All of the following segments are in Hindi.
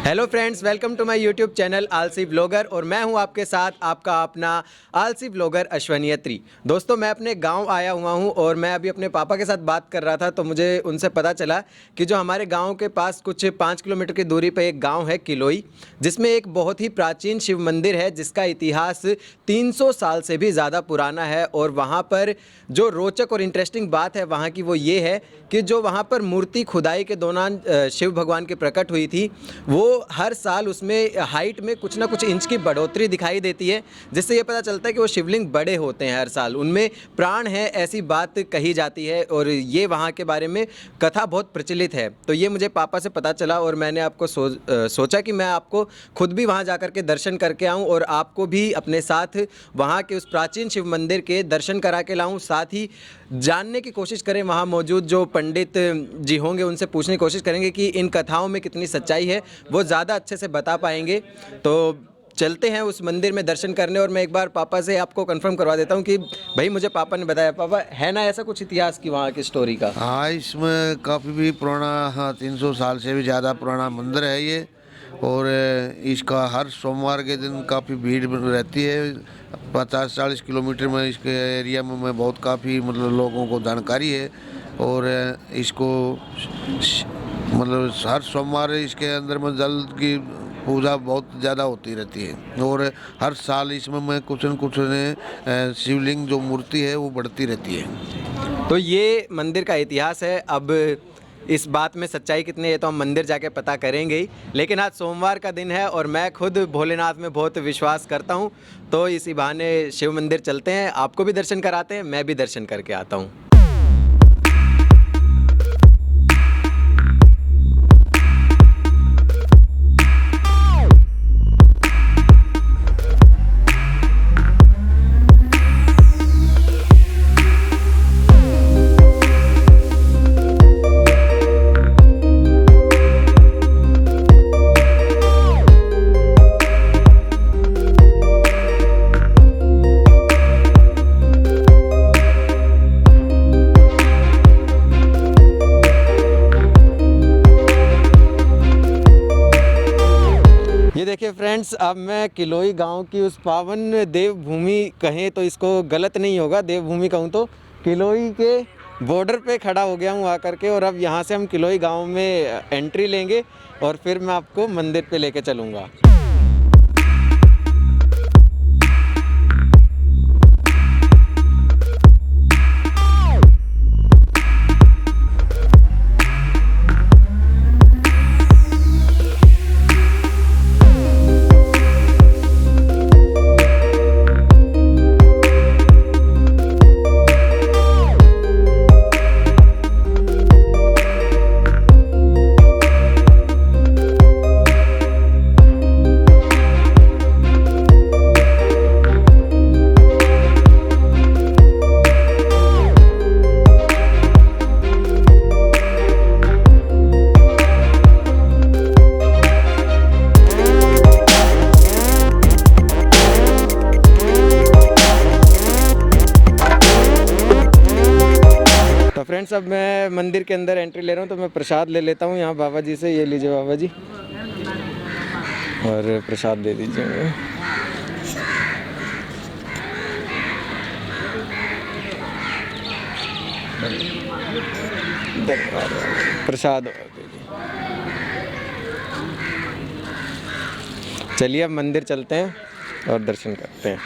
Hello friends, welcome to my YouTube channel आलसी व्लॉगर और मैं हूं आपके साथ आपका अपना आलसी व्लॉगर अश्वनी अत्री। दोस्तों, मैं अपने गांव आया हुआ हूं और मैं अभी अपने पापा के साथ बात कर रहा था तो मुझे उनसे पता चला कि जो हमारे गांव के पास कुछ 5 किलोमीटर की दूरी पर एक गांव है किलोई, जिसमें एक बहुत ही प्राचीन शिव मंदिर है जिसका इतिहास 300 साल से भी ज़्यादा पुराना है। और वहाँ पर जो रोचक और इंटरेस्टिंग बात है वहाँ की वो ये है कि जो वहाँ पर मूर्ति खुदाई के दौरान शिव भगवान की प्रकट हुई थी, वो हर साल उसमें हाइट में कुछ ना कुछ इंच की बढ़ोतरी दिखाई देती है, जिससे ये पता चलता है कि वो शिवलिंग बड़े होते हैं, हर साल उनमें प्राण है, ऐसी बात कही जाती है। और ये वहाँ के बारे में कथा बहुत प्रचलित है। तो ये मुझे पापा से पता चला और मैंने आपको सोचा कि मैं आपको खुद भी वहाँ जा कर के दर्शन करके आऊँ और आपको भी अपने साथ वहाँ के उस प्राचीन शिव मंदिर के दर्शन करा के लाऊँ। साथ ही जानने की कोशिश करें, वहाँ मौजूद जो पंडित जी होंगे उनसे पूछने की कोशिश करेंगे कि इन कथाओं में कितनी सच्चाई है, वो ज़्यादा अच्छे से बता पाएंगे। तो चलते हैं उस मंदिर में दर्शन करने। और मैं एक बार पापा से आपको कंफर्म करवा देता हूँ कि भाई, मुझे पापा ने बताया, पापा है ना ऐसा कुछ इतिहास की वहाँ की स्टोरी का? हाँ, इसमें काफ़ी भी पुराना, हाँ 300 साल से भी ज़्यादा पुराना मंदिर है ये। और इसका हर सोमवार के दिन काफ़ी भीड़ रहती है। 50-40 किलोमीटर में इसके एरिया में बहुत काफ़ी मतलब लोगों को जानकारी है। और इसको मतलब हर सोमवार इसके अंदर में जल की पूजा बहुत ज़्यादा होती रहती है। और हर साल इसमें कुछ न कुछ शिवलिंग जो मूर्ति है वो बढ़ती रहती है। तो ये मंदिर का इतिहास है। अब इस बात में सच्चाई कितनी है तो हम मंदिर जाके पता करेंगे ही। लेकिन आज सोमवार का दिन है और मैं खुद भोलेनाथ में बहुत विश्वास करता हूँ, तो इसी बहाने शिव मंदिर चलते हैं, आपको भी दर्शन कराते हैं, मैं भी दर्शन करके आता हूँ। ये देखिए फ्रेंड्स, अब मैं किलोई गांव की उस पावन देवभूमि, कहें तो इसको गलत नहीं होगा, देवभूमि कहूँ तो, किलोई के बॉर्डर पे खड़ा हो गया हूँ आकर के। और अब यहाँ से हम किलोई गांव में एंट्री लेंगे और फिर मैं आपको मंदिर पे लेके चलूँगा। फ्रेंड्स, अब मैं मंदिर के अंदर एंट्री ले रहा हूँ तो मैं प्रसाद ले लेता हूँ यहाँ बाबा जी से। ये लीजिए बाबा जी, और प्रसाद दे दीजिए। प्रसाद चलिए अब मंदिर चलते हैं और दर्शन करते हैं।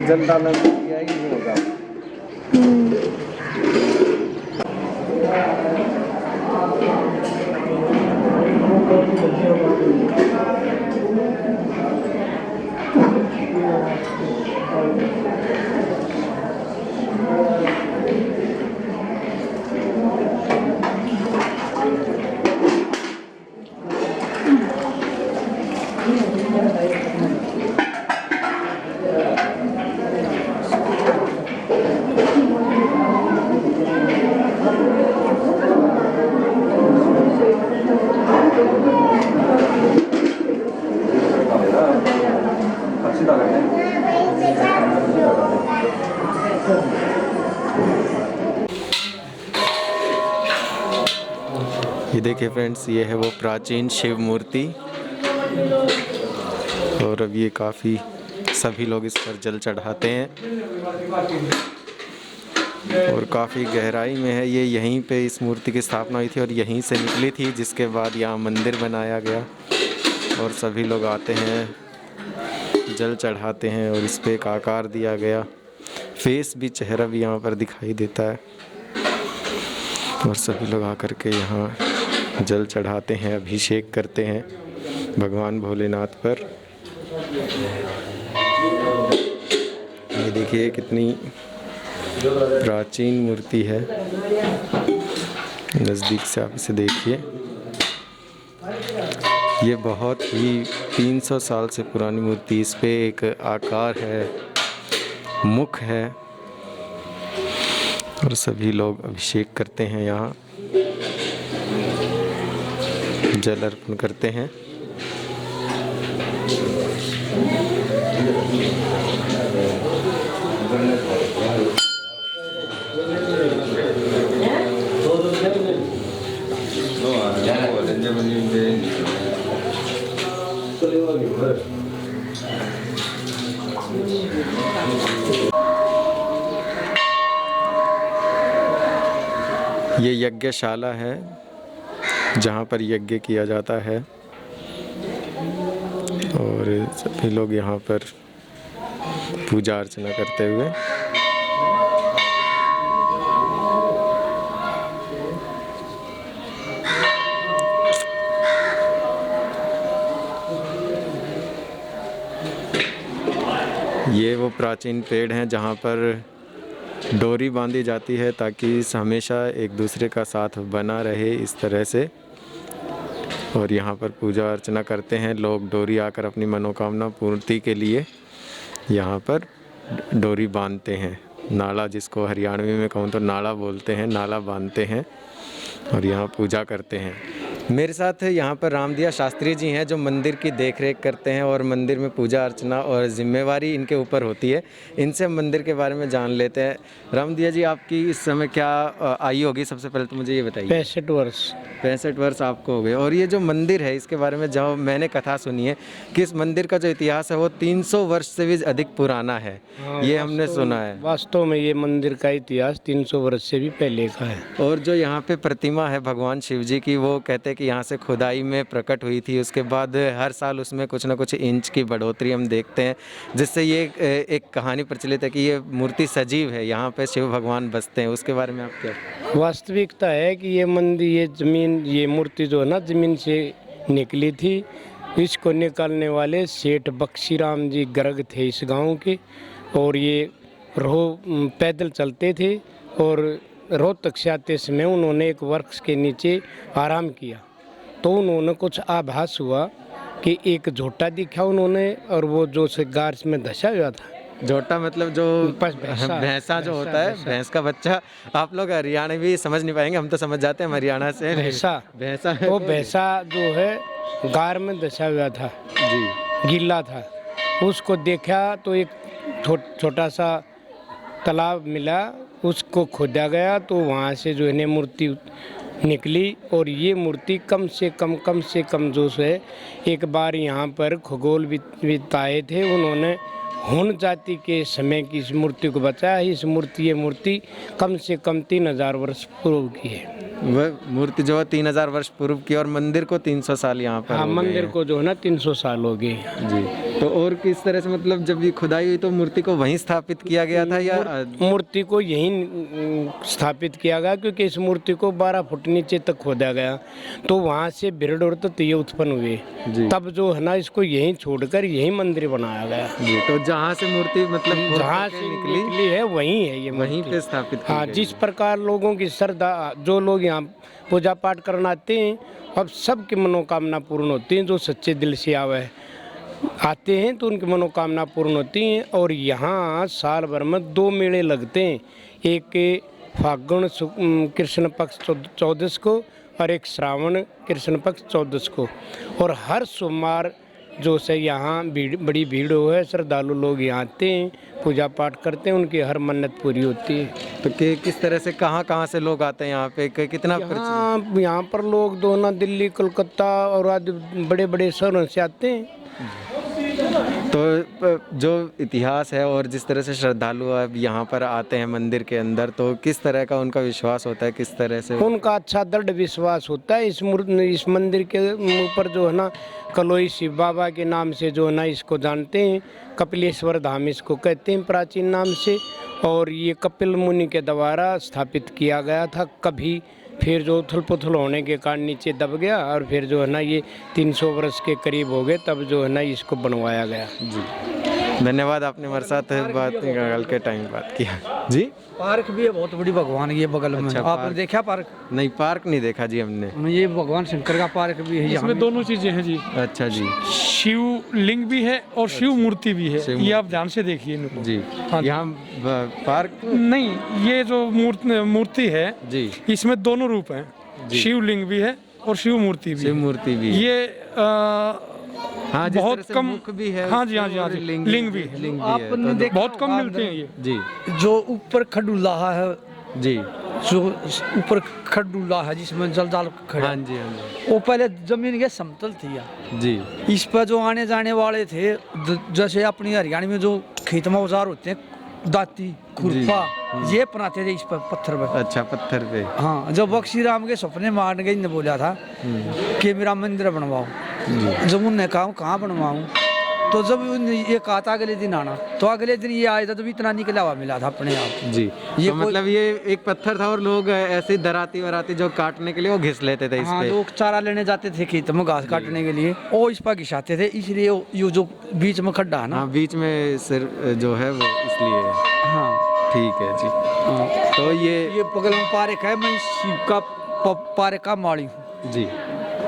जल डालना किया ही होगा। ये देखिए फ्रेंड्स, ये है वो प्राचीन शिव मूर्ति और अब ये काफ़ी सभी लोग इस पर जल चढ़ाते हैं और काफ़ी गहराई में है ये। यहीं पे इस मूर्ति की स्थापना हुई थी और यहीं से निकली थी, जिसके बाद यहाँ मंदिर बनाया गया और सभी लोग आते हैं, जल चढ़ाते हैं और इस पे एक आकार दिया गया, फेस भी, चेहरा भी यहाँ पर दिखाई देता है और सभी लोग आकर के यहाँ जल चढ़ाते हैं, अभिषेक करते हैं भगवान भोलेनाथ पर। ये देखिए कितनी प्राचीन मूर्ति है, नज़दीक से आप इसे देखिए। ये बहुत ही 300 साल से पुरानी मूर्ति, इस पे एक आकार है, मुख है और सभी लोग अभिषेक करते हैं, यहाँ जल अर्पण करते हैं। ये यज्ञशाला है जहाँ पर यज्ञ किया जाता है और सभी लोग यहाँ पर पूजा अर्चना करते हुए। ये वो प्राचीन पेड़ हैं जहाँ पर डोरी बांधी जाती है ताकि हमेशा एक दूसरे का साथ बना रहे, इस तरह से। और यहाँ पर पूजा अर्चना करते हैं लोग, डोरी आकर अपनी मनोकामना पूर्ति के लिए यहाँ पर डोरी बांधते हैं। नाला, जिसको हरियाणवी में कहूँ तो नाला बोलते हैं, नाला बांधते हैं और यहाँ पूजा करते हैं। मेरे साथ यहाँ पर रामदिया शास्त्री जी हैं जो मंदिर की देखरेख करते हैं और मंदिर में पूजा अर्चना और जिम्मेवारी इनके ऊपर होती है। इनसे हम मंदिर के बारे में जान लेते हैं। रामदिया जी, आपकी इस समय क्या आयु होगी? सबसे पहले तो मुझे ये बताइए। 65 वर्ष। 65 वर्ष आपको हो गए। और ये जो मंदिर है इसके बारे में जब मैंने कथा सुनी है कि इस मंदिर का जो इतिहास है वो 300 वर्ष से भी अधिक पुराना है। ये हमने सुना है। वास्तव में ये मंदिर का इतिहास 300 वर्ष से भी पहले का है। और जो यहाँ पे प्रतिमा है भगवान शिव जी की, वो कहते हैं कि यहाँ से खुदाई में प्रकट हुई थी, उसके बाद हर साल उसमें कुछ ना कुछ इंच की बढ़ोतरी हम देखते हैं, जिससे ये एक कहानी प्रचलित है कि ये मूर्ति सजीव है, यहाँ पे शिव भगवान बसते हैं। उसके बारे में आप क्या? वास्तविकता है कि ये मंदिर, ये जमीन, ये मूर्ति जो है ना जमीन से निकली थी। इसको निकालने वाले सेठ बख्शीराम जी गर्ग थे इस गांव के, और ये पैदल चलते थे और रोहतक से आते समय उन्होंने एक वृक्ष के नीचे आराम किया तो उन्होंने कुछ आभास हुआ कि एक झोटा दिखा उन्होंने, और वो जो से गार में धंसा हुआ था। झोटा मतलब जो भैंसा जो होता है, भैंस का बच्चा। आप लोग हरियाणा भी समझ नहीं पाएंगे, हम तो समझ जाते हैं हरियाणा से। भैंसा वो भैंसा जो है गार में धंसा हुआ था जी, गीला था। उसको देखा तो एक छोटा सा तालाब मिला, उसको खोदा गया तो वहाँ से जो है मूर्ति निकली। और ये मूर्ति कम से कम जो है, एक बार यहाँ पर खगोलविद आए थे, उन्होंने हुन जाति के समय की इस मूर्ति को बचाया। ये मूर्ति कम से कम 3000 वर्ष पूर्व की है। वह मूर्ति जो है 3000 वर्ष पूर्व की, और मंदिर को 300 साल यहाँ पर हाँ, मंदिर को जो है ना 300 साल हो गए जी। तो और किस तरह से मतलब जब ये खुदाई हुई तो मूर्ति को वहीं स्थापित किया गया था या मूर्ति को यहीं स्थापित किया गया, क्योंकि इस मूर्ति को 12 फुट नीचे तक खोदा गया, तो वहाँ से भीड़ और तो ये उत्पन्न हुए, तब जो है ना इसको यहीं छोड़कर यहीं मंदिर बनाया गया जी। तो जहाँ से मूर्ति मतलब जहाँ से निकली है वहीं है ये वहीं मूर्ति। पे स्थापित की हाँ, गई जिस प्रकार लोगों की श्रद्धा, जो लोग यहाँ पूजा पाठ करना आते हैं, अब सबकी मनोकामना पूर्ण होती है। जो सच्चे दिल से आते हैं तो उनकी मनोकामना पूर्ण होती हैं। और यहाँ साल भर में 2 मेले लगते हैं, एक फागुन कृष्ण पक्ष 14 को और एक श्रावण कृष्ण पक्ष 14 को। और हर सोमवार जो से यहाँ बड़ी भीड़ हो है, श्रद्धालु लोग यहाँ आते हैं, पूजा पाठ करते हैं, उनकी हर मन्नत पूरी होती है। तो किस तरह से कहाँ से लोग आते हैं यहाँ पे, कितना यहाँ पर लोग दोना दिल्ली, कोलकाता और आदि बड़े बड़े शहरों से आते हैं। तो जो इतिहास है और जिस तरह से श्रद्धालु अब यहाँ पर आते हैं मंदिर के अंदर, तो किस तरह का उनका विश्वास होता है, किस तरह से उनका अच्छा दृढ़ विश्वास होता है इस मंदिर के ऊपर जो है ना, कलोई शिव बाबा के नाम से जो है ना इसको जानते हैं, कपिलेश्वर धाम इसको कहते हैं प्राचीन नाम से। और ये कपिल मुनि के द्वारा स्थापित किया गया था कभी, फिर जो उथल पुथल होने के कारण नीचे दब गया, और फिर जो है ना ये 300 वर्ष के करीब हो गए, तब जो है ना इसको बनवाया गया। जी, धन्यवाद, आपने हमारे साथ बात निकाल के टाइम बात किया। जी, पार्क भी है बहुत बड़ी भगवान की, बगल में। अच्छा, आपने देखा पार्क? नहीं, पार्क नहीं देखा जी हमने। ये भगवान शंकर का पार्क भी है। इसमें दोनों चीजें हैं जी। अच्छा जी, शिव लिंग भी है और शिव मूर्ति भी है, ये आप ध्यान से देखिए इनको जी। हाँ जी। यहाँ पार्क नहीं, ये जो मूर्ति है जी, इसमें दोनों रूप हैं, शिव लिंग भी है और शिव मूर्ति भी शिव है। मूर्ति भी है। ये हाँ, जिस बहुत तरह से कम मुख भी है, हाँ जी, हाँ जी, हाँ और जी, लिंग लिंग भी लिंग भी आपने है, देखा बहुत कम होगा मिलते हैं ये जी जो ऊपर खडूला है, जी, जो ऊपर खडूला है जिसमें जल डाल खड़ा। हाँ जी, हाँ जी, वो पहले जमीन के समतल थी यार। जी, इस पर जो आने जाने वाले थे, जैसे अपनी हरियाणा में जो खेत में औजार होते हैं, दाती, खुरपा, ये बनाते थे इस पर पत्थर पर। अच्छा, पत्थर पे। हाँ, जब बख्शी राम के सपने मारने गई ने बोला था कि मेरा मंदिर बनवाओ, जब उनने कहा कहाँ बनवाऊँ, तो जब ये कहा था अगले दिन आना, तो अगले दिन ये आया था, तो इतना निकला हुआ मिला था अपने आप। जी, ये तो मतलब ये एक पत्थर था और लोग ऐसे दराती वराती जो काटने के लिए वो घिस लेते थे इस हाँ, पे। लोग चारा लेने जाते थे खेत में घास काटने के लिए, वो इस पर घिसाते थे, इसलिए ये जो बीच में खड्डा है ना। हाँ, बीच में सिर जो है वो इसलिए है। हाँ, ठीक है जी। हाँ। तो ये बगल में पार्क है, मैं शिव का पार्क का माली हूँ, जी,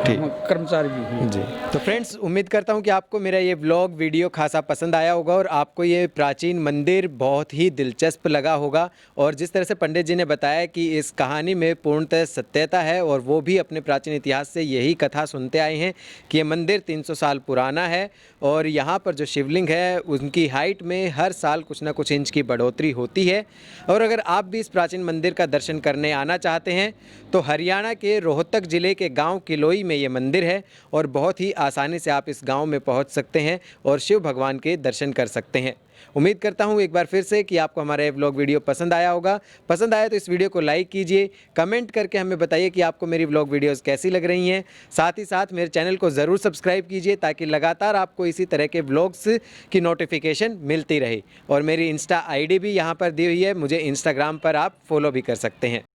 ठीक, कर्मचारी भी हूँ। जी। तो फ्रेंड्स, उम्मीद करता हूँ कि आपको मेरा ये व्लॉग वीडियो खासा पसंद आया होगा और आपको ये प्राचीन मंदिर बहुत ही दिलचस्प लगा होगा। और जिस तरह से पंडित जी ने बताया कि इस कहानी में पूर्णतः सत्यता है, और वो भी अपने प्राचीन इतिहास से यही कथा सुनते आए हैं कि ये मंदिर 300 साल पुराना है और यहाँ पर जो शिवलिंग है उनकी हाइट में हर साल कुछ ना कुछ इंच की बढ़ोतरी होती है। और अगर आप भी इस प्राचीन मंदिर का दर्शन करने आना चाहते हैं तो हरियाणा के रोहतक ज़िले के गाँव किलोई में ये मंदिर है और बहुत ही आसानी से आप इस गांव में पहुंच सकते हैं और शिव भगवान के दर्शन कर सकते हैं। उम्मीद करता हूं एक बार फिर से कि आपको हमारा ये व्लॉग वीडियो पसंद आया होगा। पसंद आया तो इस वीडियो को लाइक कीजिए, कमेंट करके हमें बताइए कि आपको मेरी व्लॉग वीडियोस कैसी लग रही हैं। साथ ही साथ मेरे चैनल को ज़रूर सब्सक्राइब कीजिए ताकि लगातार आपको इसी तरह के व्लॉग्स की नोटिफिकेशन मिलती रहे। और मेरी इंस्टा ID भी यहाँ पर दी हुई है, मुझे इंस्टाग्राम पर आप फॉलो भी कर सकते हैं।